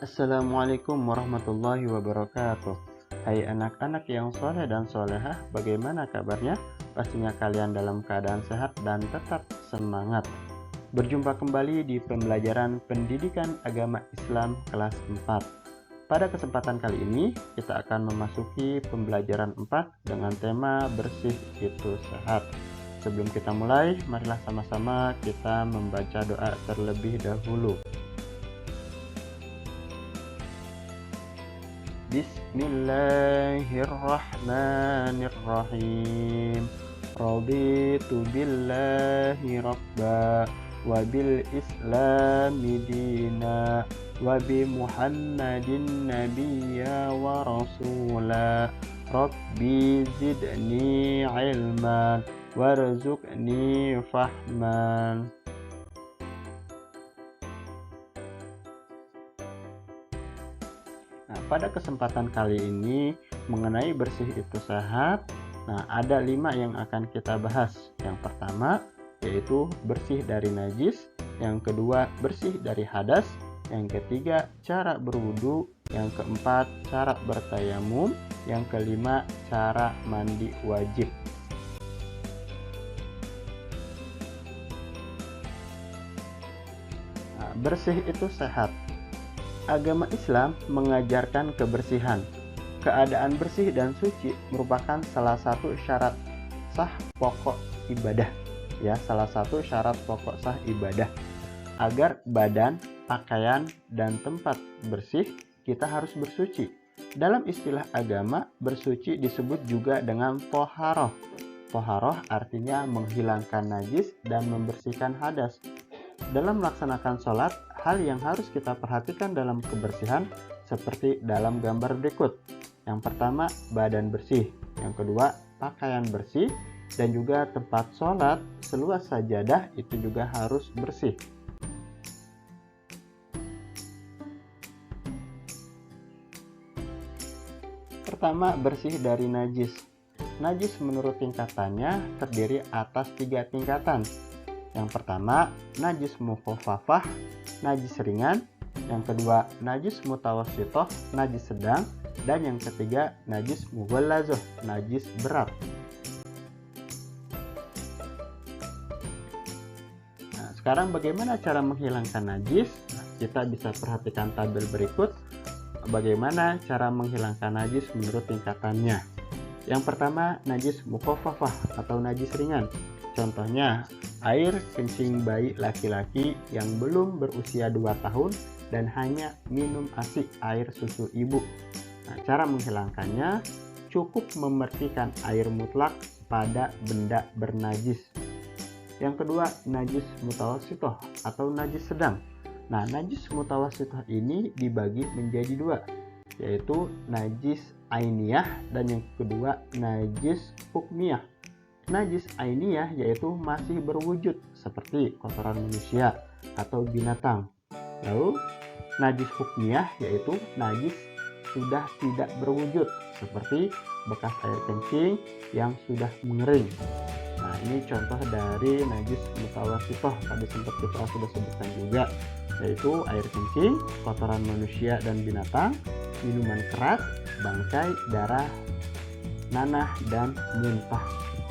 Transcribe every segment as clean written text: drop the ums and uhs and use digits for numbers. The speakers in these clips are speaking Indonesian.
Assalamualaikum warahmatullahi wabarakatuh. Hai anak-anak yang soleh dan solehah, bagaimana kabarnya? Pastinya kalian dalam keadaan sehat dan tetap semangat. Berjumpa kembali di pembelajaran pendidikan agama Islam kelas 4. Pada kesempatan kali ini, kita akan memasuki pembelajaran 4 dengan tema bersih itu sehat. Sebelum kita mulai, marilah sama-sama kita membaca doa terlebih dahulu. Bismillahirrahmanirrahim. Raditu billahi rabba wa bil islami dina wa bi muhammadin nabiyya wa rasula. Rabbi zidni ilman warzuqni fahman. Nah, pada kesempatan kali ini mengenai bersih itu sehat, nah ada 5 yang akan kita bahas. Yang pertama yaitu bersih dari najis, yang kedua bersih dari hadas, yang ketiga cara berwudu, yang keempat cara bertayamum, yang kelima cara mandi wajib. Nah, bersih itu sehat. Agama Islam mengajarkan kebersihan. Keadaan bersih dan suci merupakan salah satu syarat sah pokok ibadah. Ya, salah satu syarat pokok sah ibadah. Agar badan, pakaian, dan tempat bersih, kita harus bersuci. Dalam istilah agama, bersuci disebut juga dengan toharoh. Toharoh artinya menghilangkan najis dan membersihkan hadas. Dalam melaksanakan sholat, hal yang harus kita perhatikan dalam kebersihan seperti dalam gambar berikut. Yang pertama, badan bersih. Yang kedua, pakaian bersih. Dan juga tempat sholat seluas sajadah itu juga harus bersih. Pertama, bersih dari najis. Najis menurut tingkatannya terdiri atas 3 tingkatan. Yang pertama, najis mukhafafah, najis ringan. Yang kedua, najis mutawassithah, najis sedang. Dan yang ketiga, najis mughallazah, najis berat. Nah, sekarang bagaimana cara menghilangkan najis? Nah, kita bisa perhatikan tabel berikut. Bagaimana cara menghilangkan najis menurut tingkatannya. Yang pertama, najis mukhafafah atau najis ringan. Contohnya, air kencing bayi laki-laki yang belum berusia 2 tahun dan hanya minum ASI air susu ibu. Nah, cara menghilangkannya cukup memercikan air mutlak pada benda bernajis. Yang kedua, najis mutawassithah atau najis sedang. Nah, najis mutawassithah ini dibagi menjadi 2, yaitu najis ainiyah dan yang kedua najis hukmiyah. Najis ainiyah yaitu masih berwujud seperti kotoran manusia atau binatang. Lalu najis hukmiyah yaitu najis sudah tidak berwujud seperti bekas air kencing yang sudah mengering. Nah, ini contoh dari najis mutawassithah, tadi sempat kita sudah sebutkan juga, yaitu air kencing, kotoran manusia dan binatang, minuman keras, bangkai, darah, nanah, dan muntah.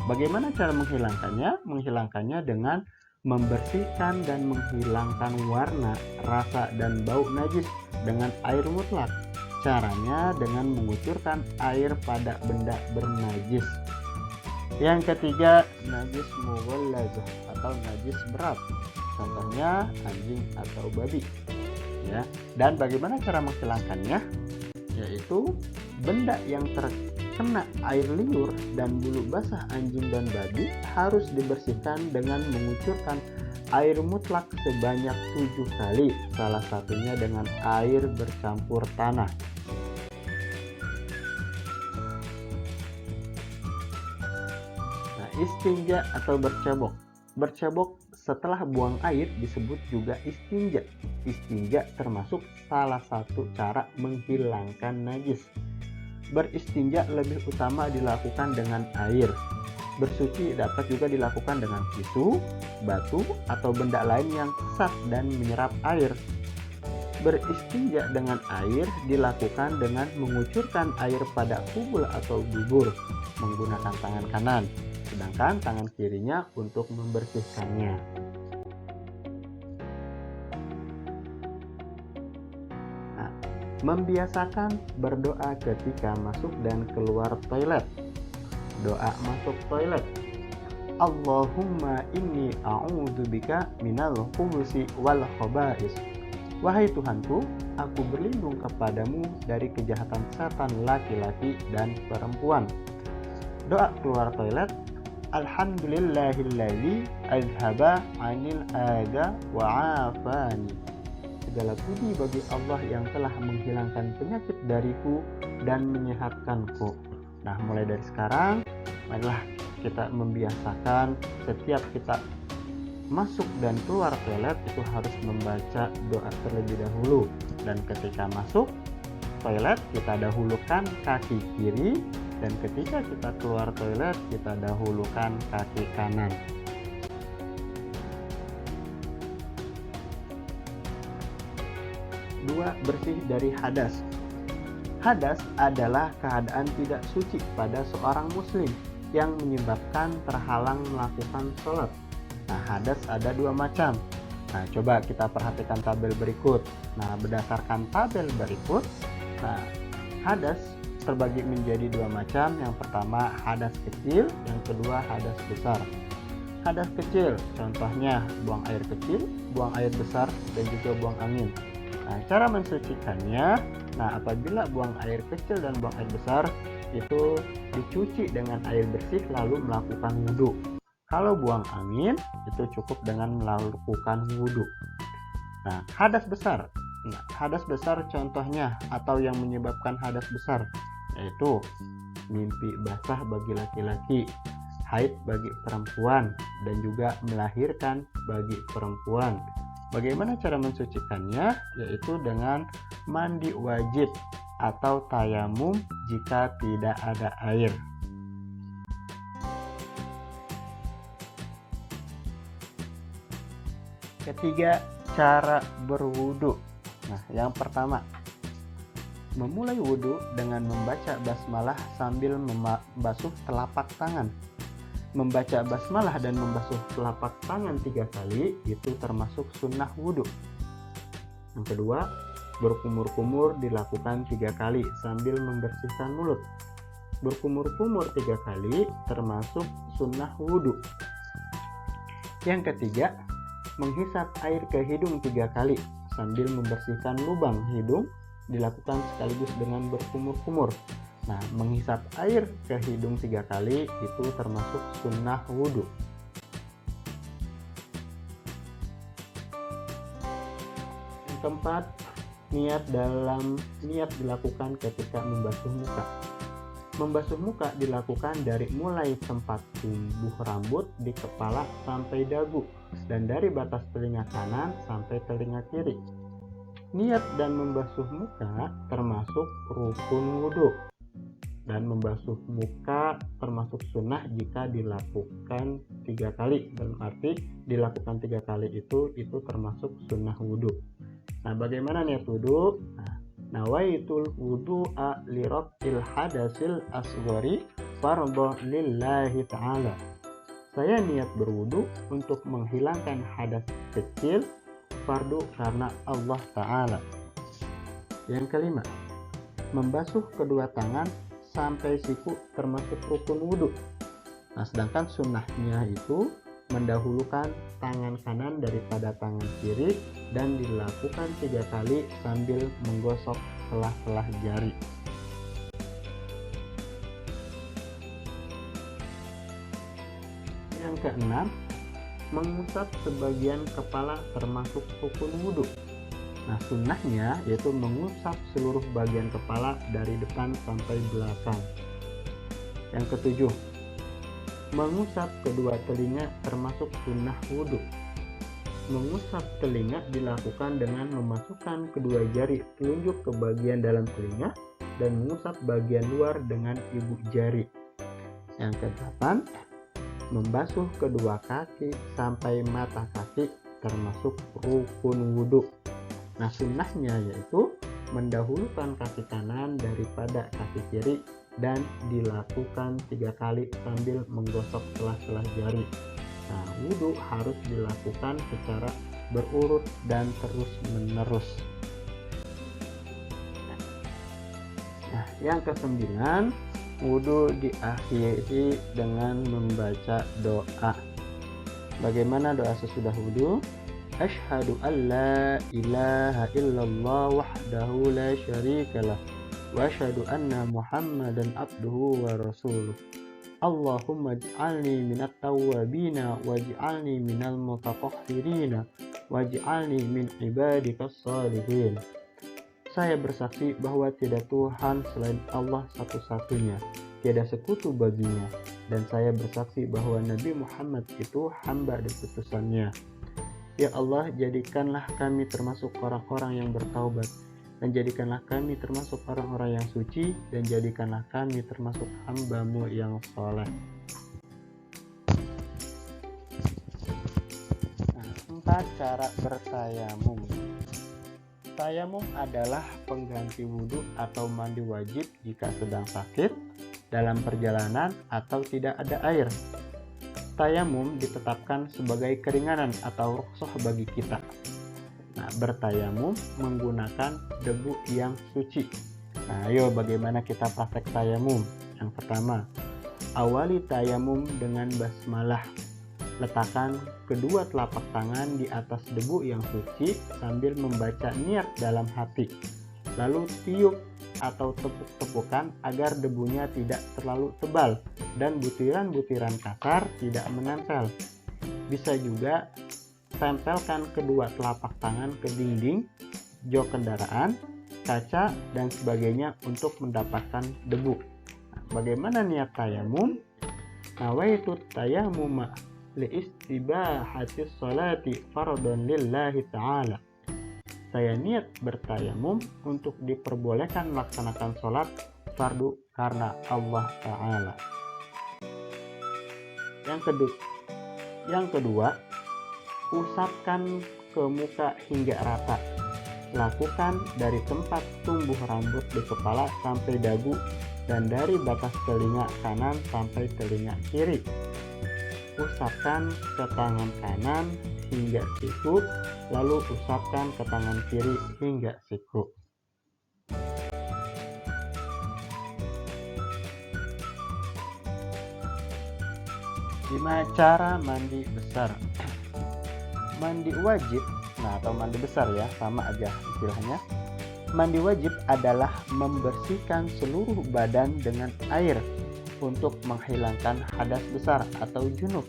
Bagaimana cara menghilangkannya? Menghilangkannya dengan membersihkan dan menghilangkan warna, rasa, dan bau najis dengan air mutlak. Caranya dengan mengucurkan air pada benda bernajis. Yang ketiga, najis mughallazah atau najis berat. Contohnya anjing atau babi. Ya. Dan bagaimana cara menghilangkannya? Yaitu benda yang terkena air liur dan bulu basah anjing dan babi harus dibersihkan dengan mengucurkan air mutlak sebanyak 7 kali, salah satunya dengan air bercampur tanah. Nah, istinja atau bercebok. Bercebok setelah buang air disebut juga istinja. Istinja termasuk salah satu cara menghilangkan najis. Beristinja lebih utama dilakukan dengan air. Bersuci dapat juga dilakukan dengan tisu, batu, atau benda lain yang sat dan menyerap air. Beristinja dengan air dilakukan dengan mengucurkan air pada kubul atau dubur menggunakan tangan kanan, sedangkan tangan kirinya untuk membersihkannya. Nah, membiasakan berdoa ketika masuk dan keluar toilet. Doa masuk toilet. Allahumma inni a'udzubika minal khubusi wal khaba'is. Wahai Tuhanku, aku berlindung kepadamu dari kejahatan setan laki-laki dan perempuan. Doa keluar toilet. Alhamdulillahilladzi azhaba 'anil adza wa 'afani. Segala puji bagi Allah yang telah menghilangkan penyakit dariku dan menyehatkanku. Nah, mulai dari sekarang, marilah kita membiasakan setiap kita masuk dan keluar toilet itu harus membaca doa terlebih dahulu. Dan ketika masuk toilet kita dahulukan kaki kiri, dan ketika kita keluar toilet kita dahulukan kaki kanan. Dua, bersih dari hadas. Hadas adalah keadaan tidak suci pada seorang muslim yang menyebabkan terhalang melakukan sholat. Nah, hadas ada dua macam. Nah, coba kita perhatikan tabel berikut. Nah, berdasarkan tabel berikut, nah, hadas terbagi menjadi dua macam. Yang pertama hadas kecil, yang kedua hadas besar. Hadas kecil, contohnya buang air kecil, buang air besar, dan juga buang angin. Nah, cara mensucikannya, nah apabila buang air kecil dan buang air besar, itu dicuci dengan air bersih lalu melakukan wudhu. Kalau buang angin itu cukup dengan melakukan wudhu. Nah, hadas besar. Nah, hadas besar contohnya atau yang menyebabkan hadas besar yaitu mimpi basah bagi laki-laki, haid bagi perempuan, dan juga melahirkan bagi perempuan. Bagaimana cara mensucikannya? Yaitu dengan mandi wajib atau tayamum jika tidak ada air. Ketiga, cara berwudu. Nah, yang pertama, memulai wudu dengan membaca basmalah sambil membasuh telapak tangan. Membaca basmalah dan membasuh telapak tangan 3 kali itu termasuk sunnah wudu. Yang kedua, berkumur-kumur dilakukan 3 kali sambil membersihkan mulut. Berkumur-kumur 3 kali termasuk sunnah wudu. Yang ketiga, menghisap air ke hidung 3 kali sambil membersihkan lubang hidung dilakukan sekaligus dengan berkumur-kumur. Nah, menghisap air ke hidung 3 kali itu termasuk sunnah wudu. Yang keempat, niat dilakukan ketika membasuh muka. Membasuh muka dilakukan dari mulai tempat tumbuh rambut di kepala sampai dagu, dan dari batas telinga kanan sampai telinga kiri. Niat dan membasuh muka termasuk rukun wudhu, dan membasuh muka termasuk sunnah jika dilakukan 3 kali. Dalam arti dilakukan 3 kali itu termasuk sunnah wudhu. Nah, bagaimana niat wudhu? Nawaitul wudu'a li raf'il hadasil asghari fardhu lillahi ta'ala. Saya niat berwudu untuk menghilangkan hadas kecil fardu karena Allah Ta'ala. Yang kelima, membasuh kedua tangan sampai siku termasuk rukun wudu. Nah, sedangkan sunnahnya itu mendahulukan tangan kanan daripada tangan kiri dan dilakukan 3 kali sambil menggosok selah-selah jari. Yang keenam, mengusap sebagian kepala termasuk rukun wudhu. Nah, sunnahnya yaitu mengusap seluruh bagian kepala dari depan sampai belakang. Yang ketujuh, mengusap kedua telinga termasuk sunnah wudhu. Mengusap telinga dilakukan dengan memasukkan kedua jari telunjuk ke bagian dalam telinga dan mengusap bagian luar dengan ibu jari. Yang kedelapan, membasuh kedua kaki sampai mata kaki termasuk rukun wudhu. Nah, sunnahnya yaitu mendahulukan kaki kanan daripada kaki kiri dan dilakukan 3 kali sambil menggosok sela-sela jari. Nah, wudhu harus dilakukan secara berurut dan terus-menerus. Nah, yang kesembilan, wudhu diakhiri dengan membaca doa. Bagaimana doa sesudah wudhu? Asyhadu an la ilaha illallah wahdahu la syarikalah wa asyhadu anna Muhammadan abduhu wa rasuluh. Allahumma ij'alni minat tawwabina waj'alni minal mutatahhirina waj'alni min ibadikas salihin. Saya bersaksi bahwa tidak Tuhan selain Allah satu-satunya, tiada sekutu baginya, dan saya bersaksi bahwa Nabi Muhammad itu hamba dan utusannya. Ya Allah, jadikanlah kami termasuk orang-orang yang bertaubat, dan jadikanlah kami termasuk orang-orang yang suci, dan jadikanlah kami termasuk hamba-Mu yang soleh. Nah, 4 cara bertayamum. Tayamum adalah pengganti wudhu atau mandi wajib jika sedang sakit, dalam perjalanan, atau tidak ada air. Tayamum ditetapkan sebagai keringanan atau rukhsah bagi kita. Nah, bertayamum menggunakan debu yang suci. Nah, ayo bagaimana kita praktek tayamum? Yang pertama, awali tayamum dengan basmalah. Letakkan kedua telapak tangan di atas debu yang suci sambil membaca niat dalam hati. Lalu tiup atau tepuk-tepukan agar debunya tidak terlalu tebal dan butiran-butiran kasar tidak menempel. Bisa juga tempelkan kedua telapak tangan ke dinding, jok kendaraan, kaca, dan sebagainya untuk mendapatkan debu. Nah, bagaimana niat tayamum? Nawaitu tayamuma liistibahatis sholati fardhan lillahi ta'ala. Saya niat bertayamum untuk diperbolehkan melaksanakan sholat fardu karena Allah Ta'ala. Yang kedua, usapkan ke muka hingga rata. Lakukan dari tempat tumbuh rambut di kepala sampai dagu dan dari batas telinga kanan sampai telinga kiri. Usapkan ke tangan kanan hingga siku, lalu usapkan ke tangan kiri hingga siku. Lima cara mandi besar. Mandi wajib, atau mandi besar ya, sama aja istilahnya. Mandi wajib adalah membersihkan seluruh badan dengan air untuk menghilangkan hadas besar atau junub.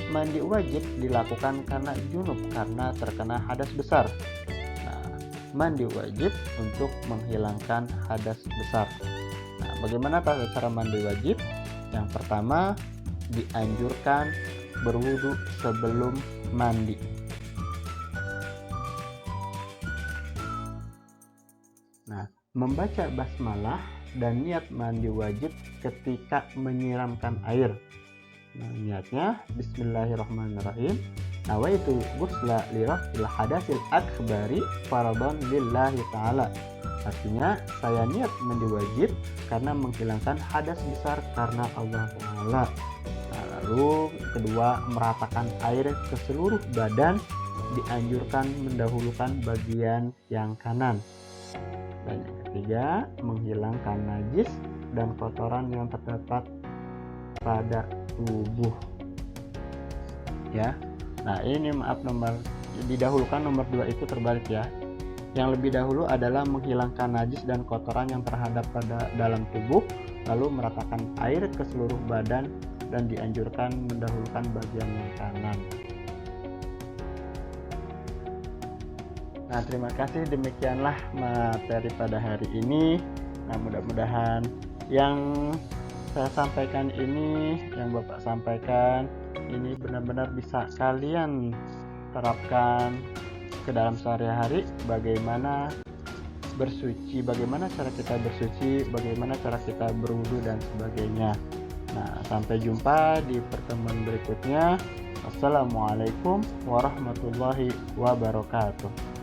Mandi wajib dilakukan karena junub karena terkena hadas besar. Nah, mandi wajib untuk menghilangkan hadas besar. Nah, bagaimana cara mandi wajib? Yang pertama, dianjurkan berwudu sebelum mandi. Nah, membaca basmalah dan niat mandi wajib ketika menyiramkan air. Nah, niatnya bismillahirrahmanirrahim. Nawaitu ghusla li raf'il hadasil akbari fardhan lillahi ta'ala. Artinya, saya niat mandi wajib karena menghilangkan hadas besar karena Allah Ta'ala. Nah, lalu kedua, meratakan air ke seluruh badan, dianjurkan mendahulukan bagian yang kanan. Dan yang ketiga, menghilangkan najis dan kotoran yang terdapat pada tubuh. Ya. Nah, ini didahulukan nomor 2 itu terbalik ya. Yang lebih dahulu adalah menghilangkan najis dan kotoran yang terhadap pada dalam tubuh, lalu meratakan air ke seluruh badan dan dianjurkan mendahulukan bagian yang kanan. Nah, terima kasih, demikianlah materi pada hari ini. Nah, mudah-mudahan yang saya sampaikan ini, yang Bapak sampaikan ini benar-benar bisa kalian terapkan ke dalam sehari-hari. Bagaimana bersuci, bagaimana cara kita bersuci, bagaimana cara kita berwudu dan sebagainya. Nah, sampai jumpa di pertemuan berikutnya. Assalamualaikum warahmatullahi wabarakatuh.